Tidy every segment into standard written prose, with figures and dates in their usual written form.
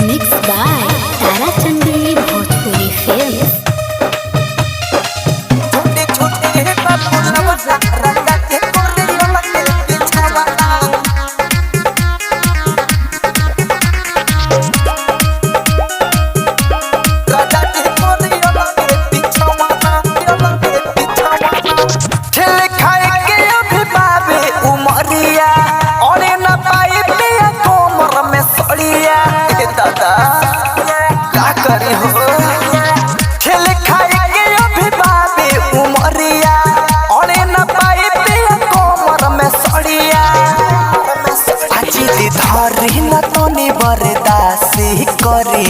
Mixed by Tara Chandni Bhojpuri Films. बरदासी करी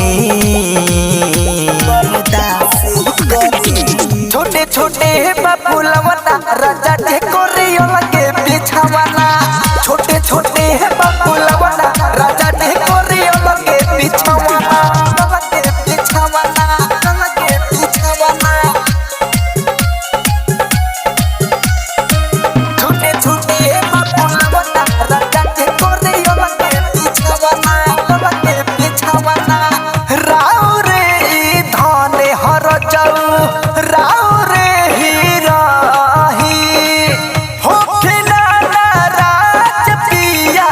छोटे छोटे बाबूलवना राजा के कोरियो लगे बिछावना छोटे छोटे बाबूलवना राजा के कोरियो लगे बिछावना लगे बिछावना लगे बिछावना छोटे छोटे बाबूलवना राजा के कोरियो लगे बिछावना लगे बिछावना राव रे धन हर जाऊ राव रे हिराही होखिना नाराज पिया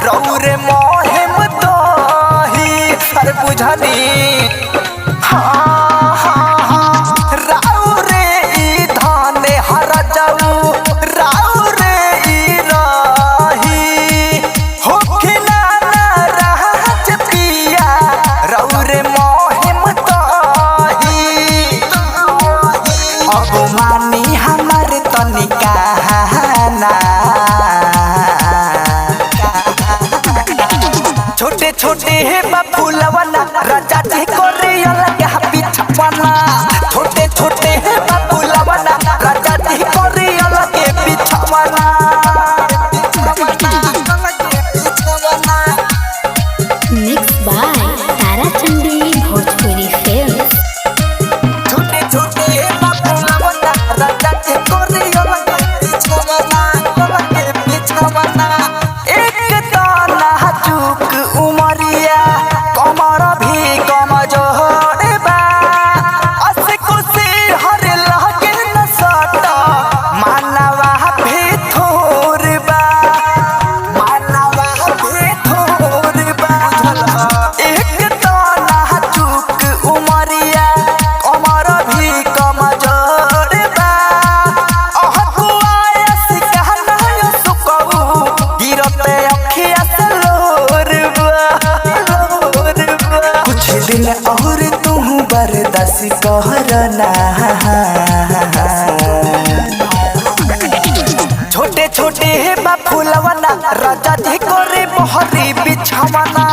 रऊ रे मोहेम दही अरे बुझनी राव रे धन हर जाऊ राव रे हिराही होखिना नाराज पिया रऊ रे मोहेम दही अब मानी हमार तनिका छोटे छोटे बाबूलवना राजा जी कोरियो लगे बिछावना छोटे छोटे बाबूलवना राजा जी कोरियो लगे बिछावना Mixed by Tara Chandni Bhojpuri Films. छोटे छोटे बाबूलवना राजा जी कोरियो लगे बिछावना एक दाना चुक उमरिया कमर भी कमजोर बा अस कुसी हर लगे न सट मानवा भी थोर बा मानवा भी थोर बा एक दाना चुक उमरिया कमर भी कमजोर बा अहकुआ सिकहना सुकऊ गिरते अखिया से लोर कुछ दिन और तू बर्दाश्त करना छोटे छोटे बाबूलवना राजा जी कोरे बहरी बिछावना